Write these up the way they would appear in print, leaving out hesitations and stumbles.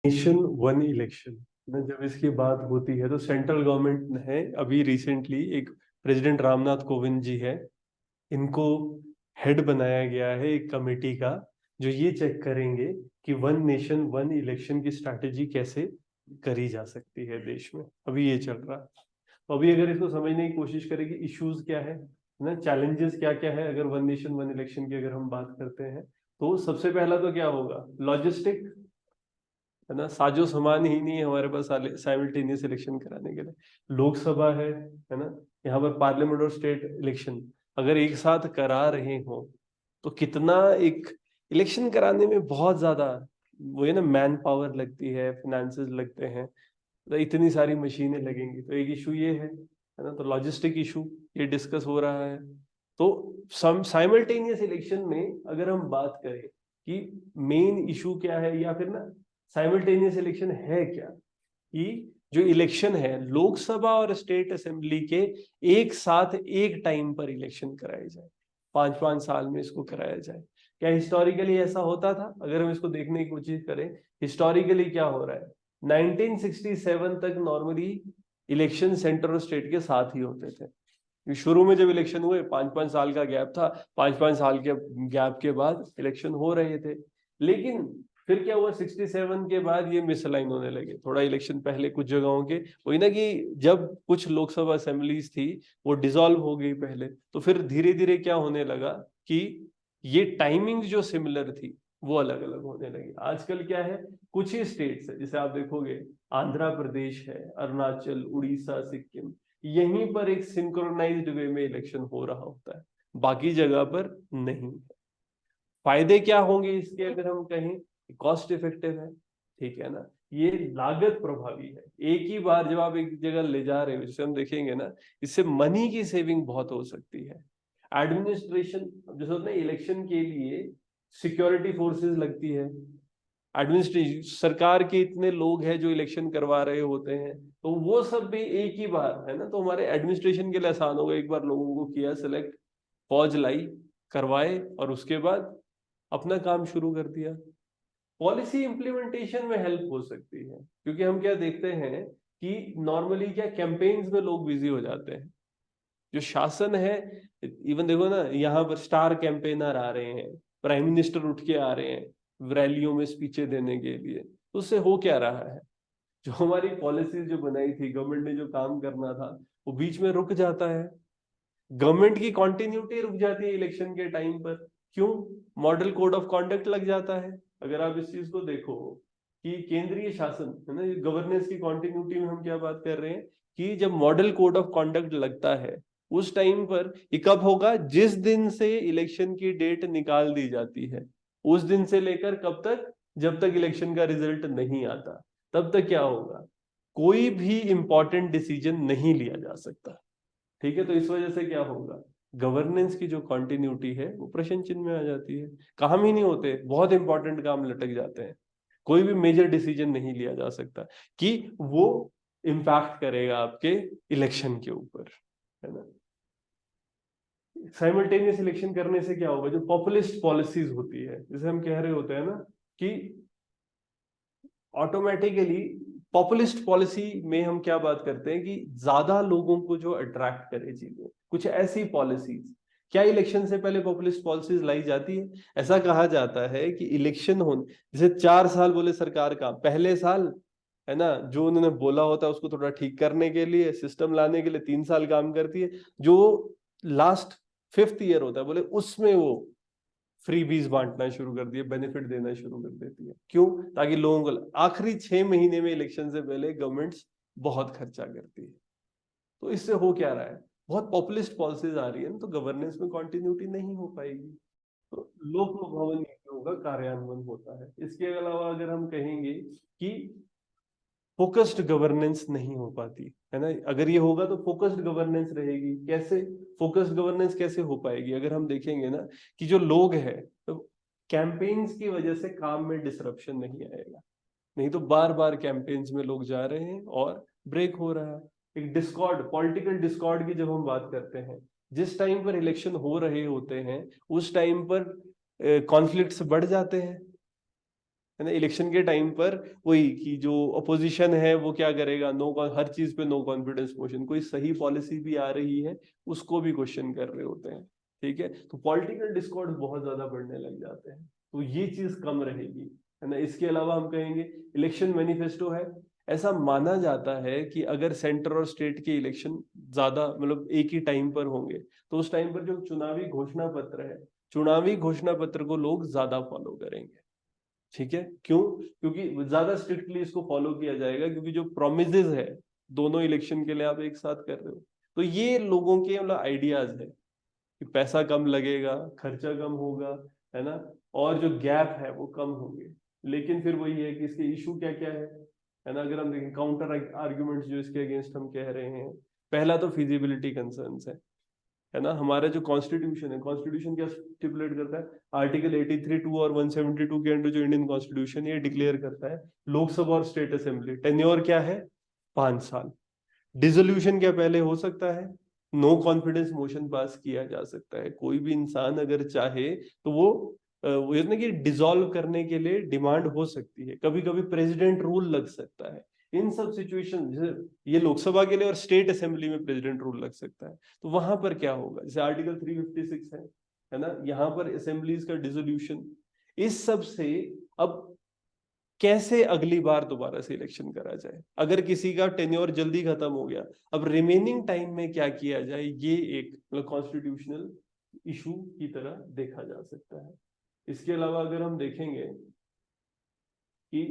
Nation one election ना, जब इसकी बात होती है तो सेंट्रल गवर्नमेंट है अभी रिसेंटली एक प्रेसिडेंट रामनाथ कोविंद जी है, इनको हेड बनाया गया है एक कमेटी का जो ये चेक करेंगे कि वन नेशन वन इलेक्शन की स्ट्रैटेजी कैसे करी जा सकती है देश में। अभी ये चल रहा है। तो अभी अगर इसको समझने की कोशिश करें कि इश्यूज क्या है ना, चैलेंजेस क्या क्या है, अगर वन नेशन वन इलेक्शन की अगर हम बात करते हैं तो सबसे पहला तो क्या होगा, लॉजिस्टिक, है ना। साजो सामान ही नहीं है हमारे पास साइमल्टेनियस इलेक्शन कराने के लिए। लोकसभा है ना, यहाँ पर पार्लियामेंट और स्टेट इलेक्शन अगर एक साथ करा रहे हो तो कितना एक इलेक्शन कराने में बहुत ज्यादा वो है ना, मैन पावर लगती है, फिनेंसेस लगते हैं, तो इतनी सारी मशीनें लगेंगी। तो एक इशू ये है ना, तो लॉजिस्टिक इशू ये डिस्कस हो रहा है। तो साइमल्टेनियस इलेक्शन में अगर हम बात करें कि मेन इशू क्या है, या फिर ना साइमल्टेनियस इलेक्शन है क्या, कि जो इलेक्शन है लोकसभा और स्टेट असेंबली के एक साथ एक टाइम पर इलेक्शन कराए जाए, 5-5 साल में इसको कराया जाए। क्या हिस्टोरिकली ऐसा होता था? अगर हम इसको देखने की कोशिश करें हिस्टोरिकली क्या हो रहा है, 1967 तक नॉर्मली इलेक्शन सेंटर और स्टेट के साथ ही होते थे। शुरू में जब इलेक्शन हुए 5-5 साल का गैप था, 5-5 साल के गैप के बाद इलेक्शन हो रहे थे। लेकिन फिर क्या हुआ, 67 के बाद ये मिसअलाइन होने लगे थोड़ा इलेक्शन पहले कुछ जगहों के, वही ना कि जब कुछ लोकसभा असेंबलीज थी वो डिसॉल्व हो गई पहले, तो फिर धीरे धीरे क्या होने लगा कि ये टाइमिंग जो सिमिलर थी वो अलग अलग होने लगी। आजकल क्या है, कुछ ही स्टेट्स है, जैसे आप देखोगे आंध्र प्रदेश है, अरुणाचल, उड़ीसा, सिक्किम, यहीं पर एक सिंक्रोनाइज्ड वे में इलेक्शन हो रहा होता है, बाकी जगह पर नहीं। फायदे क्या होंगे इसके, अगर हम कहें कॉस्ट इफेक्टिव है, ठीक है ना, ये लागत प्रभावी है। एक ही बार जब आप एक जगह ले जा रहे हो, जैसे हम देखेंगे ना, इससे मनी की सेविंग बहुत हो सकती है। एडमिनिस्ट्रेशन, जैसे होता है इलेक्शन के लिए सिक्योरिटी फोर्सेस लगती है, एडमिनिस्ट्रेशन सरकार के इतने लोग हैं जो इलेक्शन करवा रहे होते हैं, तो वो सब भी एक ही बार है ना, तो हमारे एडमिनिस्ट्रेशन के लिए आसान होगा, एक बार लोगों को किया सेलेक्ट, फौज लाई, करवाए, और उसके बाद अपना काम शुरू कर दिया। पॉलिसी इंप्लीमेंटेशन में हेल्प हो सकती है, क्योंकि हम क्या देखते हैं कि नॉर्मली क्या कैंपेन्स में लोग बिजी हो जाते हैं, जो शासन है। इवन देखो ना, यहाँ पर स्टार कैंपेनर आ रहे हैं, प्राइम मिनिस्टर उठ के आ रहे हैं रैलियों में स्पीचें देने के लिए, तो उससे हो क्या रहा है, जो हमारी पॉलिसीज जो बनाई थी, गवर्नमेंट ने जो काम करना था वो बीच में रुक जाता है। गवर्नमेंट की कॉन्टिन्यूटी रुक जाती है इलेक्शन के टाइम पर। क्यों? मॉडल कोड ऑफ कॉन्डक्ट लग जाता है। अगर आप इस चीज को देखो कि केंद्रीय शासन है ना, गवर्नेंस की कॉन्टिन्यूटी में हम क्या बात कर रहे हैं, कि जब मॉडल कोड ऑफ कॉन्डक्ट लगता है उस टाइम पर ये कब होगा, जिस दिन से इलेक्शन की डेट निकाल दी जाती है, उस दिन से लेकर कब तक, जब तक इलेक्शन का रिजल्ट नहीं आता, तब तक क्या होगा, कोई भी इंपॉर्टेंट डिसीजन नहीं लिया जा सकता। ठीक है, तो इस वजह से क्या होगा, गवर्नेंस की जो कंटिन्यूटी है वो प्रश्न चिन्ह में आ जाती है। काम ही नहीं होते, बहुत इंपॉर्टेंट काम लटक जाते हैं, कोई भी मेजर डिसीजन नहीं लिया जा सकता कि वो इम्पैक्ट करेगा आपके इलेक्शन के ऊपर, है ना। साइमल्टेनियस इलेक्शन करने से क्या होगा, जो पॉपुलिस्ट पॉलिसीज होती है, जैसे हम कह रहे होते हैं ना कि ऑटोमेटिकली पॉपुलिस्ट पॉलिसी में हम क्या बात करते हैं कि ज्यादा लोगों को जो अट्रैक्ट करे चीजें, कुछ ऐसी पॉलिसीज, क्या इलेक्शन से पहले पॉपुलिस्ट पॉलिसीज लाई जाती है? ऐसा कहा जाता है कि इलेक्शन होने, जैसे 4 साल बोले सरकार का, पहले साल है ना जो उन्होंने बोला होता है उसको थोड़ा ठीक करने के लिए, सिस्टम लाने के लिए 3 साल काम करती है, जो लास्ट 5th ईयर होता है बोले उसमें वो फ्रीबीज बांटना शुरू कर दिए, बेनिफिट देना शुरू कर देती है। क्यों? ताकि लोगों को आखिरी 6 महीने में इलेक्शन से पहले गवर्नमेंट्स बहुत खर्चा करती है। तो इससे हो क्या रहा है, बहुत पॉपुलिस्ट पॉलिसीज आ रही है ना, तो गवर्नेंस में कंटिन्यूटी नहीं हो पाएगी, तो लोक भवन नीतियों का कार्यान्वयन होता है। इसके अलावा अगर हम कहेंगे कि फोकस्ड गवर्नेंस नहीं हो पाती, है ना, अगर ये होगा तो फोकस्ड गवर्नेंस रहेगी कैसे, फोकस्ड गवर्नेंस कैसे हो पाएगी, अगर हम देखेंगे ना कि जो लोग हैं, तो कैंपेन्स की वजह से काम में डिसरप्शन नहीं आएगा, नहीं तो बार बार कैंपेन्स में लोग जा रहे हैं और ब्रेक हो रहा है। एक डिस्कॉर्ड, पॉलिटिकल डिस्कॉर्ड की जब हम बात करते हैं, जिस टाइम पर इलेक्शन हो रहे होते हैं उस टाइम पर कॉन्फ्लिक्ट्स बढ़ जाते हैं, है ना। इलेक्शन के टाइम पर वही कि जो अपोजिशन है वो क्या करेगा, हर चीज पे नो कॉन्फिडेंस मोशन, कोई सही पॉलिसी भी आ रही है उसको भी क्वेश्चन कर रहे होते हैं, ठीक है। तो पॉलिटिकल डिस्कॉर्ड बहुत ज्यादा बढ़ने लग जाते हैं, तो ये चीज कम रहेगी, है ना। इसके अलावा हम कहेंगे इलेक्शन मैनिफेस्टो है। ऐसा माना जाता है कि अगर सेंटर और स्टेट के इलेक्शन ज्यादा मतलब एक ही टाइम पर होंगे, तो उस टाइम पर जो चुनावी घोषणा पत्र है, चुनावी घोषणा पत्र को लोग ज्यादा फॉलो करेंगे, ठीक है। क्यों? क्योंकि ज्यादा स्ट्रिक्टली इसको फॉलो किया जाएगा, क्योंकि जो प्रोमिसेस है दोनों इलेक्शन के लिए आप एक साथ कर रहे हो, तो ये लोगों के मतलब आइडियाज है कि पैसा कम लगेगा, खर्चा कम होगा, है ना, और जो गैप है वो कम होंगे। लेकिन फिर वही है कि इसके इशू क्या क्या है ना। अगर हम देखें काउंटर आर्ग्यूमेंट्स जो इसके अगेंस्ट हम कह रहे हैं, पहला तो फिजिबिलिटी कंसर्न्स है ना। हमारा जो कॉन्स्टिट्यूशन है, कॉन्स्टिट्यूशन क्या स्टिपुलेट करता है, आर्टिकल 83 2 और 172 के अंडर जो इंडियन कॉन्स्टिट्यूशन ये डिक्लेयर करता है लोकसभा और स्टेट असेंबली टेन्योर क्या है, 5 साल। डिसोल्यूशन क्या पहले हो सकता है, नो कॉन्फिडेंस मोशन पास किया जा सकता है। कोई भी इंसान अगर चाहे तो वो ये ना कि डिसॉल्व करने के लिए डिमांड हो सकती है, कभी कभी प्रेसिडेंट रूल लग सकता है। इन सब सिचुएशन, जैसे ये लोकसभा के लिए और स्टेट असेंबली में प्रेसिडेंट रूल लग सकता है, तो वहां पर क्या होगा, जैसे आर्टिकल 356 है ना, यहाँ पर असेंबलीज का डिसोल्यूशन, इस सब से अब कैसे अगली बार दोबारा से इलेक्शन करा जाए, अगर किसी का टेन्योर जल्दी खत्म हो गया, अब रिमेनिंग टाइम में क्या किया जाए, ये एक मतलब कॉन्स्टिट्यूशनल इशू की तरह देखा जा सकता है। इसके अलावा अगर हम देखेंगे कि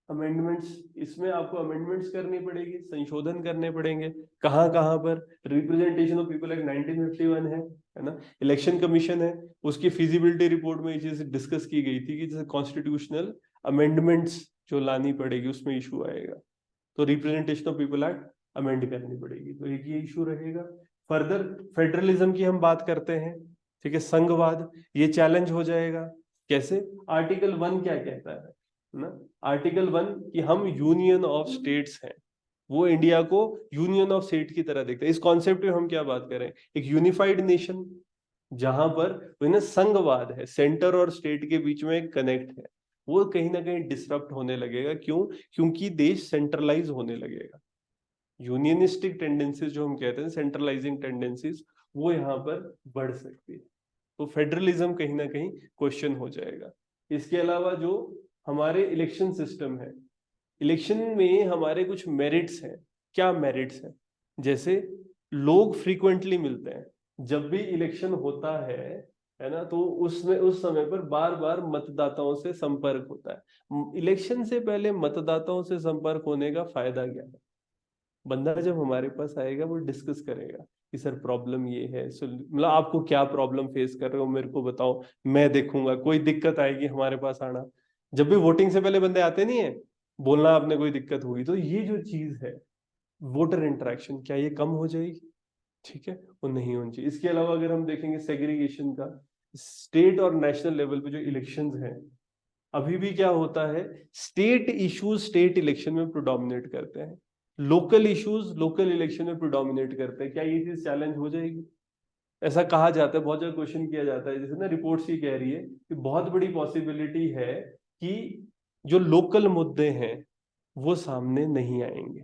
अमेंडमेंट्स, इसमें आपको अमेंडमेंट्स करनी पड़ेगी, संशोधन करने पड़ेंगे, कहाँ कहाँ पर, रिप्रेजेंटेशन ऑफ पीपल एक्ट 1951 है ना। इलेक्शन कमीशन है, उसकी फिजिबिलिटी रिपोर्ट में ये चीज डिस्कस की गई थी कि जैसे कॉन्स्टिट्यूशनल अमेंडमेंट्स जो लानी पड़ेगी उसमें इशू आएगा, तो representation of people act amend करनी पड़ेगी, तो एक ये इशू रहेगा। फर्दर फेडरलिज्म की हम बात करते हैं, ठीक है, संघवाद, ये चैलेंज हो जाएगा। कैसे? आर्टिकल 1 क्या कहता है ना, आर्टिकल 1 कि हम यूनियन ऑफ स्टेट्स हैं, वो इंडिया को यूनियन ऑफ स्टेट की तरह देखते हैं। इस कॉन्सेप्ट में हम क्या बात करें, एक यूनिफाइड नेशन जहां पर ना संघवाद है, सेंटर और स्टेट के बीच में एक कनेक्ट है, वो कहीं ना कहीं डिसरप्ट होने लगेगा। क्यों? क्योंकि देश सेंट्रलाइज होने लगेगा। यूनियनिस्टिक टेंडेंसीज जो हम कहते हैं, सेंट्रलाइजिंग टेंडेंसीज, वो यहाँ पर बढ़ सकती है, तो फेडरलिज्म कहीं ना कहीं क्वेश्चन हो जाएगा। इसके अलावा जो हमारे इलेक्शन सिस्टम है, इलेक्शन में हमारे कुछ मेरिट्स हैं। क्या मेरिट्स हैं? जैसे लोग फ्रीक्वेंटली मिलते हैं, जब भी इलेक्शन होता है ना, तो उसमें उस समय पर बार बार मतदाताओं से संपर्क होता है। इलेक्शन से पहले मतदाताओं से संपर्क होने का फायदा क्या है? बंदा जब हमारे पास आएगा वो डिस्कस करेगा कि सर प्रॉब्लम ये है, मतलब आपको क्या प्रॉब्लम फेस कर रहे हो मेरे को बताओ, मैं देखूंगा, कोई दिक्कत आएगी हमारे पास आना। जब भी वोटिंग से पहले बंदे आते नहीं है, बोलना आपने कोई दिक्कत होगी, तो ये जो चीज है वोटर इंटरेक्शन, क्या ये कम हो जाएगी? ठीक है, वो नहीं होनी चाहिए। इसके अलावा अगर हम देखेंगे सेग्रीगेशन का, स्टेट और नेशनल लेवल पे जो इलेक्शंस हैं, अभी भी क्या होता है, स्टेट इश्यूज स्टेट इलेक्शन में प्रोडोमिनेट करते हैं, लोकल इश्यूज लोकल इलेक्शन में प्रोडोमिनेट करते हैं। क्या ये चीज चैलेंज हो जाएगी? ऐसा कहा जाता है, बहुत ज्यादा क्वेश्चन किया जाता है, जैसे ना रिपोर्ट्स ही कह रही है कि बहुत बड़ी पॉसिबिलिटी है कि जो लोकल मुद्दे हैं वो सामने नहीं आएंगे,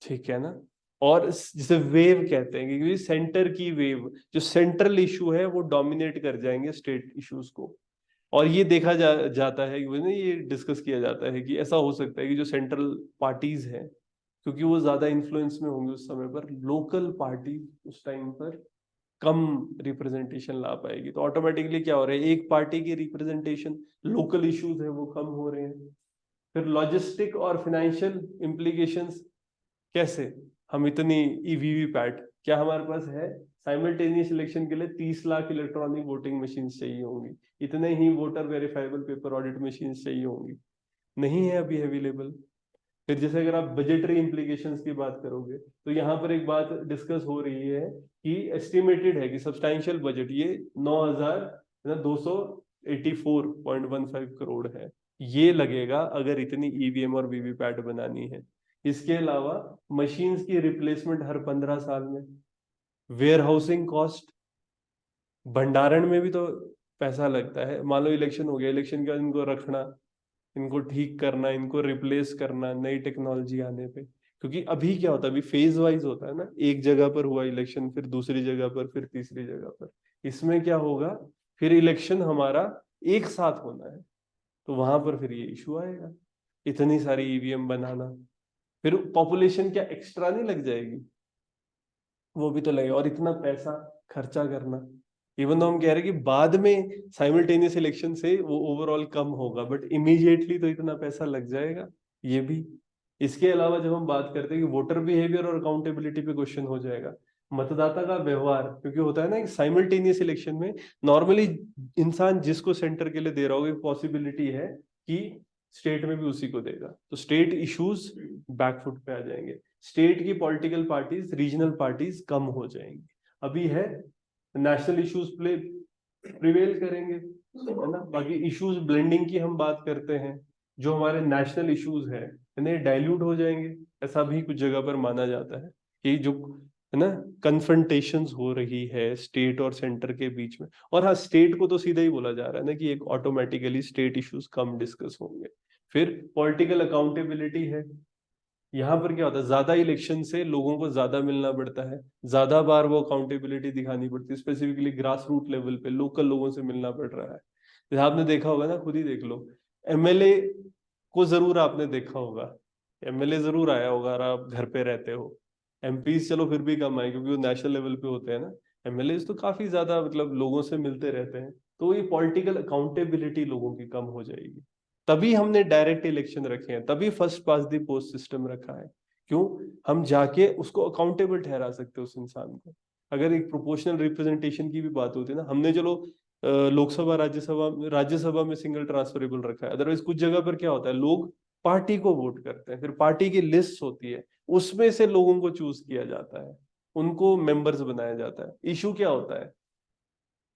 ठीक है ना। और जिसे वेव कहते हैं, क्योंकि सेंटर की वेव, जो सेंट्रल इशू है वो डोमिनेट कर जाएंगे स्टेट इश्यूज को। और ये देखा जाता है कि ना, ये डिस्कस किया जाता है कि ऐसा हो सकता है कि जो सेंट्रल पार्टीज हैं, क्योंकि वो ज्यादा इन्फ्लुएंस में होंगे उस समय पर, लोकल पार्टी उस टाइम पर कम रिप्रेजेंटेशन ला पाएगी, तो ऑटोमेटिकली क्या हो रहा है, एक पार्टी की रिप्रेजेंटेशन, लोकल इश्यूज है वो कम हो रहे हैं। फिर लॉजिस्टिक और फाइनेंशियल इम्प्लीकेशंस, कैसे, हम इतनी ईवीवी पैट, क्या हमारे पास है, साइमल्टेनियस इलेक्शन के लिए 30 लाख इलेक्ट्रॉनिक वोटिंग मशीन चाहिए होंगी, इतने ही voter verifiable paper audit machine चाहिए होंगी, नहीं है अभी अवेलेबल। फिर जैसे अगर आप बजटरी इम्प्लीकेशंस की बात करोगे, तो यहाँ पर एक बात डिस्कस हो रही है कि एस्टिमेटेड है कि सब्सटैंशियल बजट ये 9,284.15 करोड़ है, ये लगेगा अगर इतनी ईवीएम और वीवीपैट बनानी है। इसके अलावा मशीन्स की रिप्लेसमेंट हर 15 साल में, वेयर हाउसिंग कॉस्ट, भंडारण में भी तो पैसा लगता है। मान लो इलेक्शन हो गया, इलेक्शन के बाद इनको रखना, इनको ठीक करना, इनको रिप्लेस करना नई टेक्नोलॉजी आने पे। क्योंकि अभी क्या होता है, अभी फेज वाइज होता है ना, एक जगह पर हुआ इलेक्शन, फिर दूसरी जगह पर, फिर तीसरी जगह पर। इसमें क्या होगा, फिर इलेक्शन हमारा एक साथ होना है, तो वहां पर फिर ये इशू आएगा, इतनी सारी ईवीएम बनाना, फिर पॉपुलेशन क्या एक्स्ट्रा नहीं लग जाएगी, वो भी तो लगेगा, और इतना पैसा खर्चा करना। इवन तो हम कह रहे हैं कि बाद में साइमल्टेनियस इलेक्शन से वो ओवरऑल कम होगा, बट इमीडिएटली तो इतना पैसा लग जाएगा, ये भी। इसके अलावा जब हम बात करते हैं कि वोटर बिहेवियर और अकाउंटेबिलिटी पे क्वेश्चन हो जाएगा, मतदाता का व्यवहार, क्योंकि होता है ना कि साइमल्टेनियस इलेक्शन में नॉर्मली इंसान जिसको सेंटर के लिए दे रहा होगा, पॉसिबिलिटी है कि स्टेट में भी उसी को देगा, तो स्टेट इश्यूज बैकफुट पे आ जाएंगे, स्टेट की पॉलिटिकल पार्टीज, रीजनल पार्टीज कम हो जाएंगी। अभी है नेशनल इश्यूज प्रिवेल करेंगे, है ना। बाकी इश्यूज ब्लेंडिंग की हम बात करते हैं, जो हमारे नेशनल इश्यूज है इन्हें डाइल्यूट हो जाएंगे, ऐसा भी कुछ जगह पर माना जाता है कि जो, है ना, कन्फ्रंटेशंस हो रही है स्टेट और सेंटर के बीच में। और हाँ, स्टेट को तो सीधा ही बोला जा रहा है ना कि एक ऑटोमेटिकली स्टेट इश्यूज कम डिस्कस होंगे। फिर पॉलिटिकल अकाउंटेबिलिटी है, यहाँ पर क्या होता है, ज्यादा इलेक्शन से लोगों को ज्यादा मिलना पड़ता है, ज्यादा बार वो अकाउंटेबिलिटी दिखानी पड़ती है, स्पेसिफिकली ग्रास रूट लेवल पे लोकल लोगों से मिलना पड़ रहा है। जैसे आपने देखा होगा ना, खुद ही देख लो, एमएलए को जरूर आपने देखा होगा, एमएलए जरूर आया होगा अगर आप घर पे रहते हो। एमपी चलो फिर भी कम आए क्योंकि वो नेशनल लेवल पे होते हैं ना, एमएलए तो काफी ज्यादा मतलब लोगों से मिलते रहते हैं, तो ये पॉलिटिकल अकाउंटेबिलिटी लोगों की कम हो जाएगी। तभी हमने डायरेक्ट इलेक्शन रखे हैं, तभी first pass the post system रखा है। क्यों, हम जाके उसको अकाउंटेबल ठहरा सकते हैं उस इंसान को। अगर एक प्रोपोर्शनल रिप्रेजेंटेशन की भी बात होती है ना, हमने चलो लोकसभा राज्यसभा में सिंगल ट्रांसफरेबल रखा है, अदरवाइज कुछ जगह पर क्या होता है, लोग पार्टी को वोट करते हैं, फिर पार्टी की लिस्ट होती है, उसमें से लोगों को चूज किया जाता है, उनको मेंबर्स बनाया जाता है। इशू क्या होता है,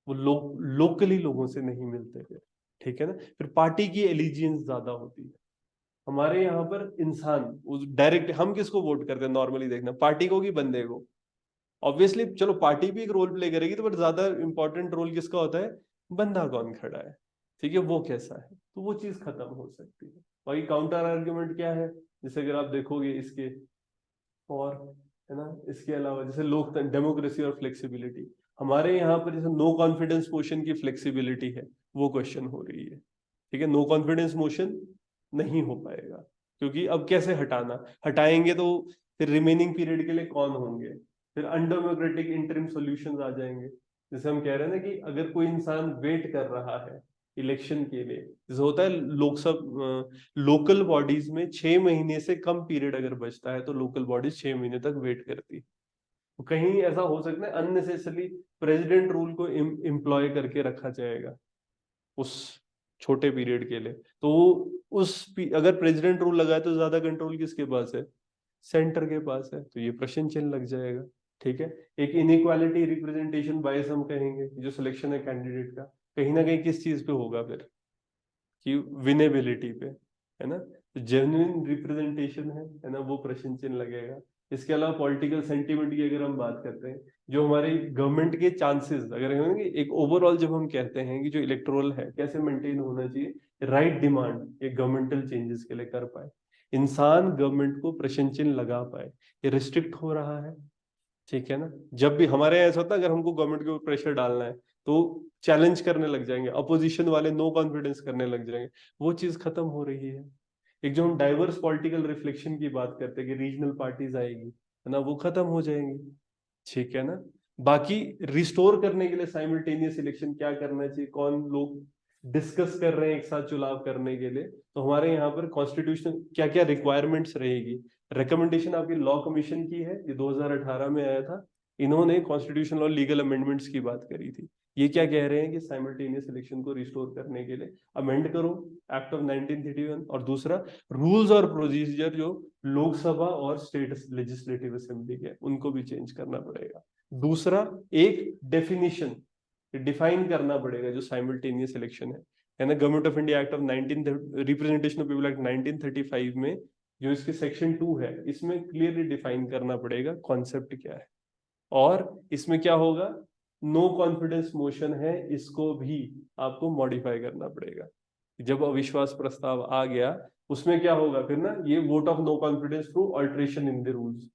वो लोकली लोगों से नहीं मिलते फिर, ठीक है ना, फिर पार्टी की एलिजियंस ज्यादा होती है। हमारे यहाँ पर इंसान डायरेक्ट, हम किसको वोट करते हैं नॉर्मली, देखना पार्टी को कि बंदे को। ऑब्वियसली चलो पार्टी भी एक रोल प्ले करेगी, तो बट ज्यादा इंपॉर्टेंट रोल किसका होता है, बंदा कौन खड़ा है, ठीक है, वो कैसा है, तो वो चीज खत्म हो सकती है। बाकी काउंटर आर्ग्यूमेंट क्या है, जैसे अगर आप देखोगे इसके, और, है ना, इसके अलावा जैसे लोक डेमोक्रेसी और फ्लेक्सिबिलिटी, हमारे यहाँ पर जैसे नो कॉन्फिडेंस मोशन की फ्लेक्सिबिलिटी है, वो क्वेश्चन हो रही है। ठीक है, नो कॉन्फिडेंस मोशन नहीं हो पाएगा, क्योंकि अब कैसे हटाना, हटाएंगे तो फिर रिमेनिंग पीरियड के लिए कौन होंगे, फिर अनडेमोक्रेटिक इंटरिम सॉल्यूशंस आ जाएंगे। जैसे हम कह रहे हैं ना कि अगर कोई इंसान वेट कर रहा है इलेक्शन के लिए, जैसे होता है लोकसभा लोकल बॉडीज में 6 महीने से कम पीरियड अगर बचता है तो लोकल बॉडीज 6 महीने तक वेट करती है। तो कहीं ऐसा हो सकता है अननेसेसरली प्रेसिडेंट रूल को एम्प्लॉय करके रखा जाएगा उस छोटे पीरियड के लिए, तो अगर प्रेसिडेंट रूल लगाए तो ज्यादा कंट्रोल किसके पास है, सेंटर के पास है, तो ये प्रश्न चिन्ह लग जाएगा। ठीक है, एक इनइक्वालिटी रिप्रेजेंटेशन बायस हम कहेंगे, जो सिलेक्शन है कैंडिडेट का, कहीं ना कहीं किस चीज पे होगा फिर, कि विनेबिलिटी पे, है ना, तो जेन्युइन रिप्रेजेंटेशन है ना, वो प्रश्न चिन्ह लगेगा। इसके अलावा पॉलिटिकल सेंटिमेंट की अगर हम बात करते हैं, जो हमारे गवर्नमेंट के चांसेस अगर हम एक ओवरऑल जब हम कहते हैं कि जो इलेक्टोरल है कैसे मेंटेन होना चाहिए, राइट डिमांड ये गवर्नमेंटल चेंजेस के लिए कर पाए, इंसान गवर्नमेंट को प्रश्न चिन्ह लगा पाए, ये रिस्ट्रिक्ट हो रहा है। ठीक है ना, जब भी हमारे यहाँ ऐसा होता है अगर हमको गवर्नमेंट के ऊपर प्रेशर डालना है तो चैलेंज करने लग जाएंगे, अपोजिशन वाले नो कॉन्फिडेंस करने लग जाएंगे, वो चीज खत्म हो रही है। एक जो हम डाइवर्स पॉलिटिकल रिफ्लेक्शन की बात करते हैं कि रीजनल पार्टीज आएगी, है ना, वो खत्म हो जाएंगी। ठीक है ना, बाकी रिस्टोर करने के लिए साइमल्टेनियस इलेक्शन क्या करना चाहिए, कौन लोग डिस्कस कर रहे हैं एक साथ चुनाव करने के लिए, तो हमारे यहाँ पर कॉन्स्टिट्यूशन क्या क्या रिक्वायरमेंट्स रहेगी। रिकमेंडेशन आपकी लॉ कमीशन की है, ये 2018 में आया था, इन्होंने कॉन्स्टिट्यूशन और लीगल अमेंडमेंट्स की बात करी थी। ये क्या कह रहे हैं कि साइमल्टेनियस इलेक्शन को रिस्टोर करने के लिए अमेंड करो एक्ट ऑफ 1931, और दूसरा रूल्स और प्रोसीजर जो लोकसभा और स्टेट लेजिस्लेटिव असेंबली के, उनको भी चेंज करना पड़ेगा। दूसरा, एक डेफिनेशन डिफाइन करना पड़ेगा जो साइमल्टेनियस इलेक्शन है ना, government of India act of 19 representation of people act 1935 में जो इसके सेक्शन 2 है, इसमें क्लियरली डिफाइन करना पड़ेगा कॉन्सेप्ट क्या है, और इसमें क्या होगा, नो कॉन्फिडेंस मोशन है, इसको भी आपको मॉडिफाई करना पड़ेगा। जब अविश्वास प्रस्ताव आ गया उसमें क्या होगा फिर ना, ये vote of no confidence through alteration in the rules.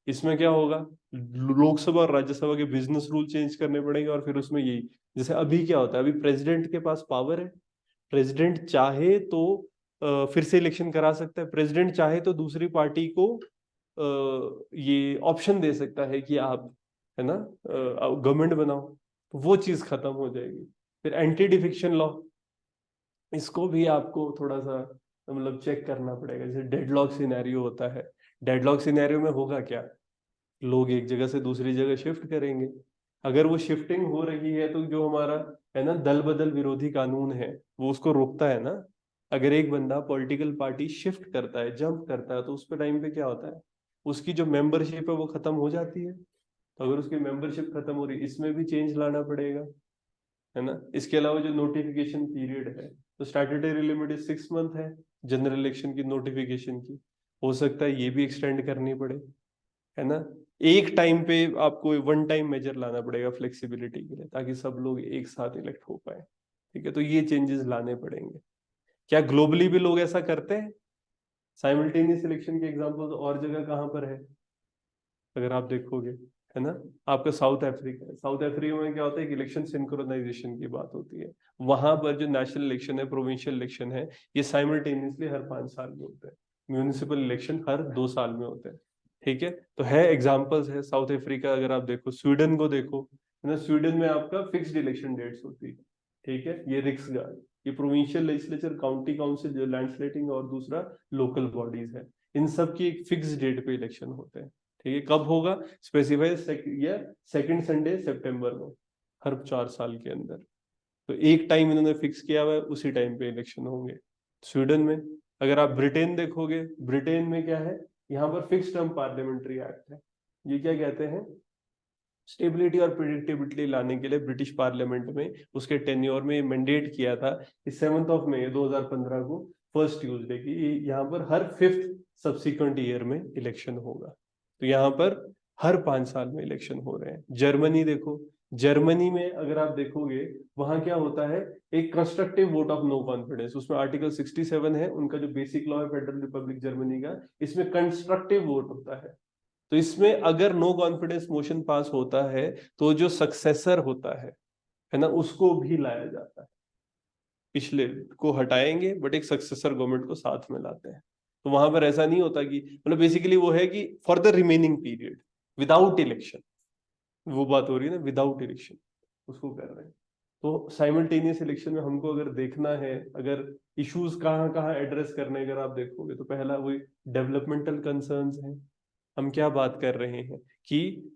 इसमें क्या होगा, लोकसभा और राज्यसभा के बिजनेस रूल चेंज करने पड़ेंगे। और फिर उसमें यही, जैसे अभी क्या होता है, अभी प्रेसिडेंट के पास पावर है, प्रेसिडेंट चाहे तो फिर से इलेक्शन करा सकता है, प्रेसिडेंट चाहे तो दूसरी पार्टी को ये ऑप्शन दे सकता है कि आप, है ना, गवर्नमेंट बनाओ। तो वो चीज खत्म हो जाएगी। फिर एंटी डिफिक्शन लॉ, इसको भी आपको थोड़ा सा मतलब चेक करना पड़ेगा। जैसे डेडलॉक सिनेरियो होता है, डेडलॉक सिनेरियो में होगा क्या, लोग एक जगह से दूसरी जगह शिफ्ट करेंगे। अगर वो शिफ्टिंग हो रही है तो जो हमारा, है ना, दल बदल विरोधी कानून है, वो उसको रोकता है ना। अगर एक बंदा पॉलिटिकल पार्टी शिफ्ट करता है, जंप करता है, तो उस पे टाइम पे क्या होता है, उसकी जो मेंबरशिप है वो खत्म हो जाती है। तो अगर उसकी मेंबरशिप खत्म हो रही है, इसमें भी चेंज लाना पड़ेगा, है ना। इसके अलावा जो नोटिफिकेशन पीरियड है, तो स्टैट्यूटरी लिमिट 6 मंथ है जनरल इलेक्शन की नोटिफिकेशन की। हो सकता है ये भी एक्सटेंड करनी पड़े, है ना। एक टाइम पे आपको वन टाइम मेजर लाना पड़ेगा फ्लेक्सिबिलिटी के लिए, ताकि सब लोग एक साथ इलेक्ट हो पाए। ठीक है, तो ये चेंजेस लाने पड़ेंगे। क्या ग्लोबली भी लोग ऐसा करते हैं? साइमल्टेनियस इलेक्शन के एग्जांपल्स और जगह कहाँ पर है, अगर आप देखोगे, है ना। आपका साउथ अफ्रीका है, साउथ अफ्रीका में क्या होता है कि इलेक्शन सिंक्रोनाइजेशन की बात होती है। वहां पर जो नेशनल इलेक्शन है, प्रोविंशियल इलेक्शन है, ये साइमल्टेनियसली हर 5 साल में होते हैं। म्यूनिसिपल इलेक्शन हर 2 साल में होते हैं। ठीक है, तो है एग्जाम्पल्स है साउथ अफ्रीका। अगर आप देखो स्वीडन को देखो, है ना, स्वीडन में आपका फिक्स्ड इलेक्शन डेट्स होती है। ठीक है, ये रिक्सगार्ड, ये प्रोविंशियल लेजिस्लेचर, काउंटी काउंसिल जो लैंडस्लेटिंग, और दूसरा लोकल बॉडीज है, इन सब की एक फिक्स डेट पे इलेक्शन होते हैं। ठीक है, कब होगा स्पेसिफाई, या सेकंड संडे सितंबर में, हर 4 साल के अंदर। तो एक टाइम इन्होंने फिक्स किया हुआ है, उसी टाइम पे इलेक्शन होंगे स्वीडन में। अगर आप ब्रिटेन देखोगे, ब्रिटेन में क्या है, यहाँ पर फिक्स टर्म पार्लियामेंट्री एक्ट है। ये क्या कहते हैं, स्टेबिलिटी और प्रिडिक्टेबिलिटी लाने के लिए ब्रिटिश पार्लियामेंट में उसके टेन्योर में मैंडेट किया था कि 7 मई 2015 को, फर्स्ट ट्यूसडे की, यहाँ पर हर 5th सब्सिक्वेंट ईयर में इलेक्शन होगा। तो यहाँ पर हर 5 साल में इलेक्शन हो रहे हैं। जर्मनी देखो, जर्मनी में अगर आप देखोगे, वहां क्या होता है, एक constructive vote of no confidence, उसमें आर्टिकल 67 है उनका, जो बेसिक लॉ है फेडरल रिपब्लिक जर्मनी का, इसमें कंस्ट्रक्टिव वोट होता है। तो इसमें अगर नो कॉन्फिडेंस मोशन पास होता है, तो जो सक्सेसर होता है ना, उसको भी लाया जाता है। पिछले को हटाएंगे बट एक सक्सेसर गवर्नमेंट को साथ में लाते हैं। तो वहां पर ऐसा नहीं होता कि, मतलब बेसिकली वो है कि for the remaining period without election, वो बात हो रही है ना, विदाउट इलेक्शन उसको कर रहे हैं। तो साइमल्टेनियस इलेक्शन में हमको अगर देखना है, अगर इश्यूज कहाँ कहाँ एड्रेस करने, अगर आप देखोगे, तो पहला वही डेवलपमेंटल कंसर्न्स है। हम क्या बात कर रहे हैं कि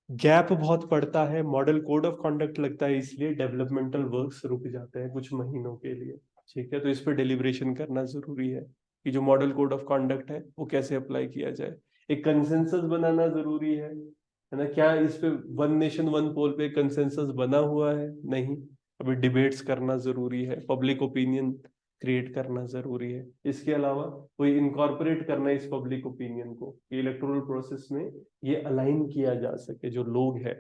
गैप बहुत पड़ता है, मॉडल कोड ऑफ कॉन्डक्ट लगता है, इसलिए डेवलपमेंटल वर्क्स रुक जाते हैं कुछ महीनों के लिए। ठीक है, तो इस पर डिलिब्रेशन करना जरूरी है कि जो मॉडल कोड ऑफ कॉन्डक्ट है वो कैसे अप्लाई किया जाए। एक कंसेंसस बनाना जरूरी है ना। क्या इस पे वन नेशन वन पोल पे कंसेंसस बना हुआ है? नहीं, अभी डिबेट्स करना जरूरी है, पब्लिक ओपिनियन क्रिएट करना जरूरी है। इसके अलावा कोई इनकॉर्पोरेट करना है इस पब्लिक ओपिनियन को, इलेक्टोरल प्रोसेस में ये अलाइन किया जा सके जो लोग हैं,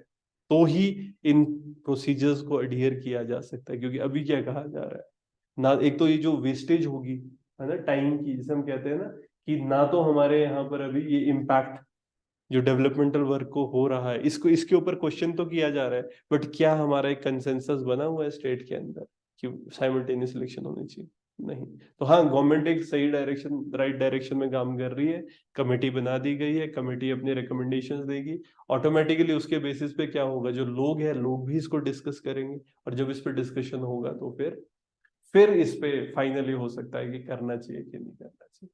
तो ही इन प्रोसीजर्स को अडियर किया जा सकता है। क्योंकि अभी क्या कहा जा रहा है ना, एक तो ये जो वेस्टेज होगी, है ना, टाइम की, जिसे हम कहते हैं ना, कि ना तो हमारे यहाँ पर अभी ये इम्पैक्ट जो डेवलपमेंटल वर्क को हो रहा है, इसको, इसके ऊपर क्वेश्चन तो किया जा रहा है, बट क्या हमारा एक कंसेंसस बना हुआ है स्टेट के अंदर कि साइमल्टेनियस इलेक्शन होनी चाहिए? नहीं। तो हाँ, गवर्नमेंट एक सही डायरेक्शन, राइट डायरेक्शन में काम कर रही है। कमेटी बना दी गई है, कमेटी अपनी रिकमेंडेशंस देगी। ऑटोमेटिकली उसके बेसिस पे क्या होगा, जो लोग हैं, लोग भी इसको डिस्कस करेंगे, और जब इस पे डिस्कशन होगा तो फिर इस पे फाइनली हो सकता है कि करना चाहिए कि नहीं करना चाहिए।